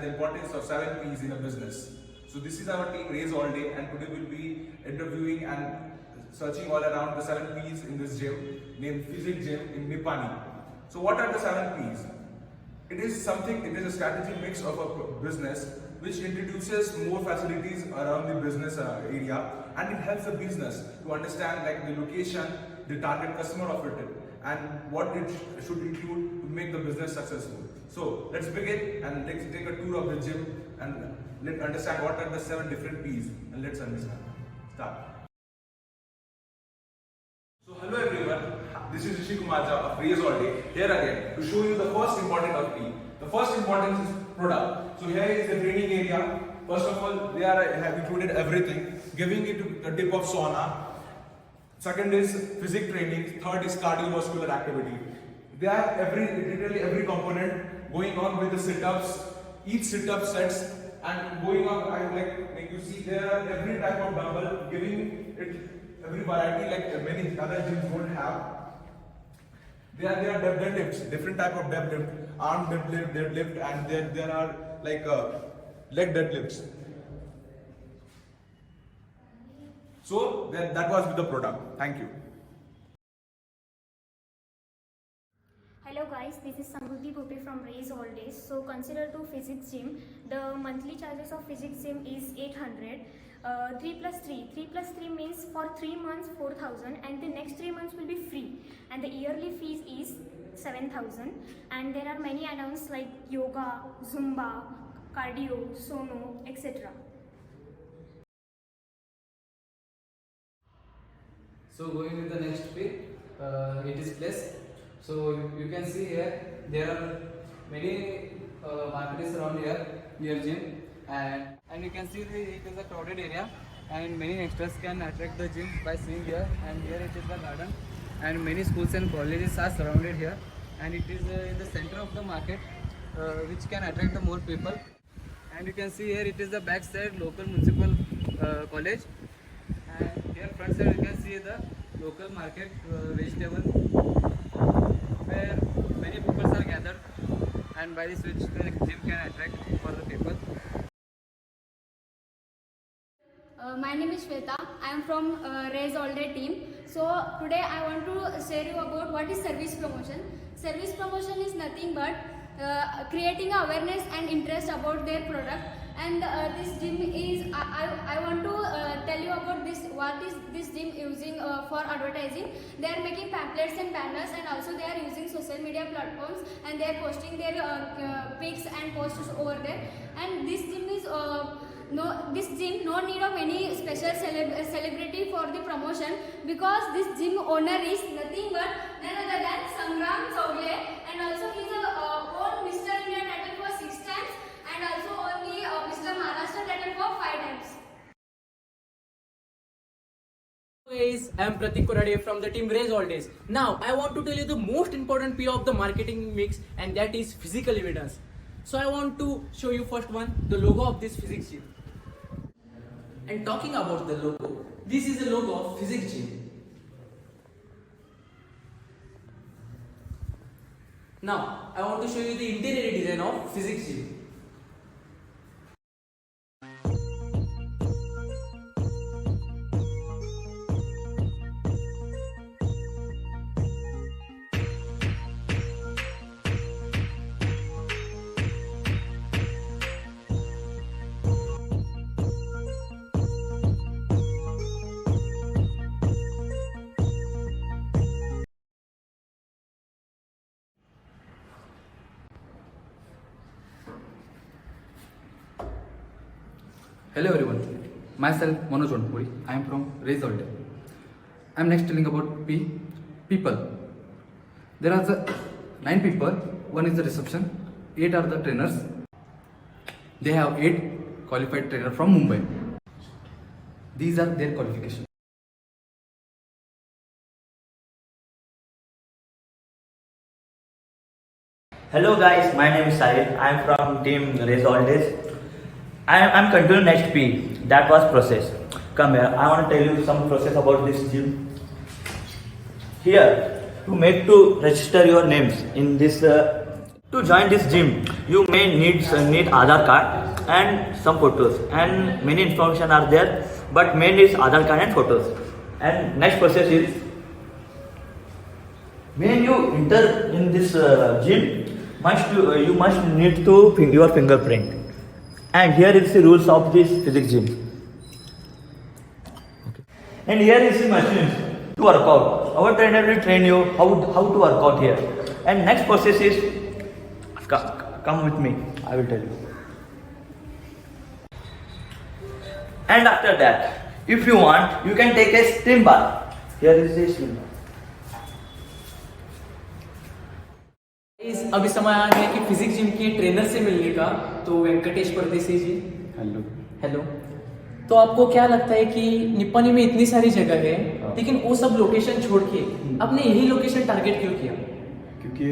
the importance of 7 P's in a business. So this is our team Raise All Day, and today we'll be interviewing and searching all around the 7 P's in this gym named Physic Gym in Nipani. So what are the 7 P's? It is a strategy mix of a business which introduces more facilities around the business area, and it helps the business to understand like the location, the target customer of it, and what it should include to make the business successful. So let's begin and let's take a tour of the gym and let's understand what are the 7 different P's, and let's understand. Start. So hello everyone, this is Rishi Kumar Jha of Raise All Day, here again to show you the first important of P. The first importance is product. So here is the training area. First of all, they have included everything, giving it a tip of sauna. Second is physic training. Third is cardiovascular activity. They have literally every component going on with the sit-ups, each sit-up sets, and going on. Like you see, there are every type of dumbbell, giving it every variety like many other gyms won't have. There are deadlifts, different type of deadlift, arm deadlift, and there are like leg deadlifts. So that was with the product. Thank you. Hello guys, this is Samruddhi Bhupe from Raise All Days. So consider to Physics Gym. The monthly charges of Physics Gym is 800. 3 plus 3. 3 plus 3 means for 3 months 4,000, and the next 3 months will be free. And the yearly fees is 7,000. And there are many add-ons like yoga, Zumba, cardio, sono, etc. So going with the next page, it is place. So you can see here there are many markets around here near gym, and you can see it is a crowded area, and many youngsters can attract the gym by seeing here. And here it is the garden, and many schools and colleges are surrounded here, and it is in the center of the market, which can attract the more people. And you can see here it is the back side local municipal college, and here front side you can see the local market vegetable, where many people are gathered, and by this which the gym can attract for the people. My name is Shweta. I am from Raise All Day team. So today I want to share you about what is service promotion. Service promotion is nothing but creating awareness and interest about their product. And this gym is, I want to tell you about this, what is this gym using for advertising. They are making pamphlets and banners, and also they are using social media platforms, and they are posting their pics and posts over there. And this gym is no need of any special celebrity for the promotion, because this gym owner is nothing but none other than Sangram Chowle, and also he is own Mr. India title for 6 times, and also only Mr. Maharashtra title for 5 times. Hey guys, I am Pratik Korade from the team Raise All Days. Now I want to tell you the most important P of the marketing mix, and that is physical evidence. So I want to show you first one, the logo of this physics gym. And talking about the logo, this is the logo of Physics Gym. Now, I want to show you the interior design of Physics Gym. Hello everyone, myself Manoj Onpuri. I am from Raise All Day. I am next telling about people. There are the 9 people, 1 is the reception, 8 are the trainers. They have 8 qualified trainers from Mumbai. These are their qualifications. Hello guys, my name is Sahil. I am from team Raise All Days. I'm continuing next P. That was process. Come here. I want to tell you some process about this gym. Here, to register your names in this to join this gym, you may need Aadhaar card and some photos, and many information are there, but main is Aadhaar card and photos. And next process is, when you enter in this gym, you must need to your fingerprint. And here is the rules of this physics gym. Okay. And here is the machines to work out. Our trainer will train you how to work out here. And next process is, come with me, I will tell you. And after that, if you want, you can take a steam bath. Here is the steam bath. Guys, अभी समय आ गया कि physics gym के trainer से मिलने का। तो वेंकटेश परदेसी जी, हेलो। हेलो। तो आपको क्या लगता है कि निप्पानी में इतनी सारी जगह है, लेकिन वो सब लोकेशन छोड़ के आपने यही लोकेशन टारगेट क्यों किया? क्योंकि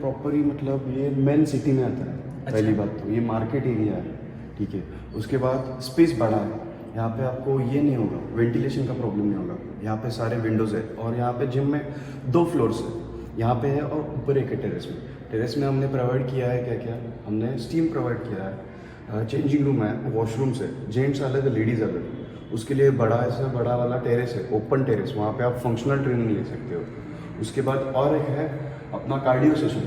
प्रॉपर ही मतलब ये मेन सिटी में आता है। अच्छा। पहली बात तो ये मार्केट एरिया है, ठीक है। उसके बाद स्पेस बड़ा है, यहाँ पे आपको ये नहीं होगा, वेंटिलेशन का प्रॉब्लम नहीं होगा। यहाँ पे सारे विंडोज़ है और यहाँ पे जिम में 2 फ्लोर्स है, यहाँ पे है और ऊपर एक है टेरेस में। टेरेस में हमने प्रोवाइड किया है क्या हमने स्टीम प्रोवाइड किया है, चेंजिंग रूम है, वॉशरूम्स है, जेंट्स अलग है, लेडीज़ अलग। उसके लिए बड़ा वाला टेरेस है, ओपन टेरेस, वहाँ पे आप फंक्शनल ट्रेनिंग ले सकते हो। उसके बाद और एक है अपना कार्डियो सेशन,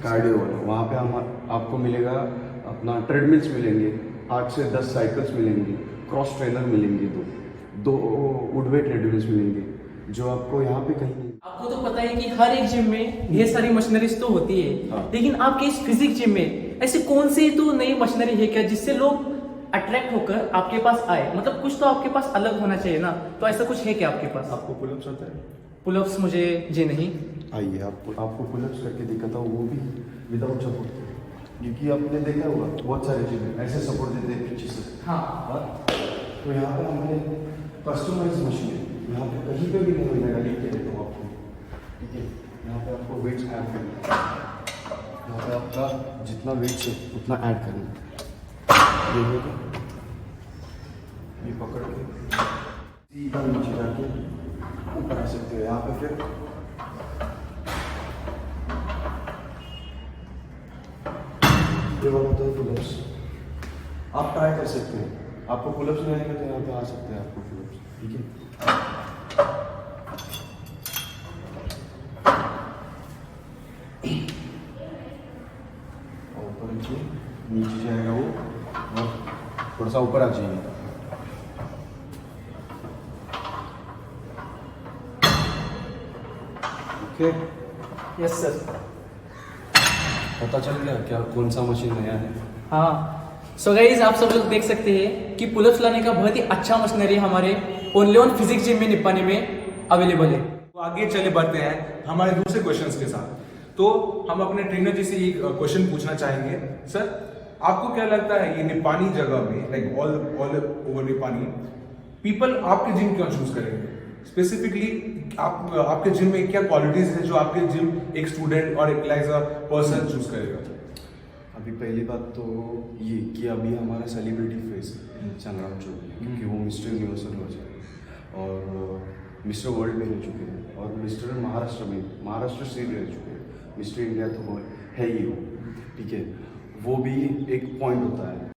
कार्डियो वाला। वहाँ पे हम आपको मिलेगा अपना ट्रेडमिल्स मिलेंगे, 8 से 10 साइकिल्स मिलेंगी, क्रॉस ट्रेनर मिलेंगे, दो वुडवे ट्रेडमिल्स मिलेंगे, जो आपको यहाँ पे कहीं नहीं। आपको तो पता है कि हर एक जिम में ढेर सारी मशीनरीज तो होती है, हाँ। लेकिन आपके इस फिजिक्स जिम में ऐसे कौन सी तो नई मशीनरी है क्या जिससे लोग अट्रैक्ट होकर आपके पास आए? मतलब कुछ तो आपके पास अलग होना चाहिए ना, तो ऐसा कुछ है क्या आपके पास? आपको पुलअप्स आता है? पुलअप्स मुझे जी नहीं। आइए आपको पुलअप्स करके दिखाता हूँ, वो भी विदाउट सपोर्ट, क्योंकि आपने देखा होगा बहुत सारे जिम ऐसे सपोर्ट देते हैं पीछे से। हाँ। तो यहाँ पे हमने कस्टमाइज मशीन है, यहाँ पे कहीं पे भी नहीं मिलेगा, लिख के देता हूँ आपको, ठीक है। यहाँ पे आपको वेट्स ऐड करना है, यहाँ पे आपका जितना वेट्स है उतना ऐड करना है। ये होगा, ये पकड़ के सीधा नीचे जाके ऊपर आ सकते हो। यहाँ पे फिर ये वाला होता है पुलअप्स, आप ट्राई कर सकते हैं। आपको पुलअप्स नहीं आएगा तो यहाँ पे आ सकते हैं आपको पुलअप्स, ठीक है। और ऊपर नीचे जाएगा वो, और थोड़ा सा ऊपर आ जाइए। Okay, yes sir. पता चल गया क्या कौन सा मशीन नया है? हाँ। सो गाइज, आप सब लोग देख सकते हैं कि पुलअप्स लाने का बहुत ही अच्छा मशीनरी हमारे ओनली ऑन फिजिक्स जिम में निप्पानी में अवेलेबल है। तो आगे चले बढ़ते हैं हमारे दूसरे क्वेश्चंस के साथ। तो हम अपने ट्रेनर जी से एक क्वेश्चन पूछना चाहेंगे। सर, आपको क्या लगता है ये निप्पानी जगह में, like all over Nippani, people आपके जिम क्यों चूज करेंगे? स्पेसिफिकली आपके जिम में क्या क्वालिटीज है जो आपके जिम एक स्टूडेंट और एक लाइक अ पर्सन चूज करेगा? अभी पहली बात तो ये कि अभी हमारा सेलिब्रिटी फेस चल रहा है, क्योंकि वो मिस्टर यूनिवर्सल हो जाए और मिस्टर वर्ल्ड में रह चुके हैं, और मिस्टर महाराष्ट्र से रह चुके हैं। मिस्टर इंडिया तो है ही वो, ठीक है। वो भी एक पॉइंट होता है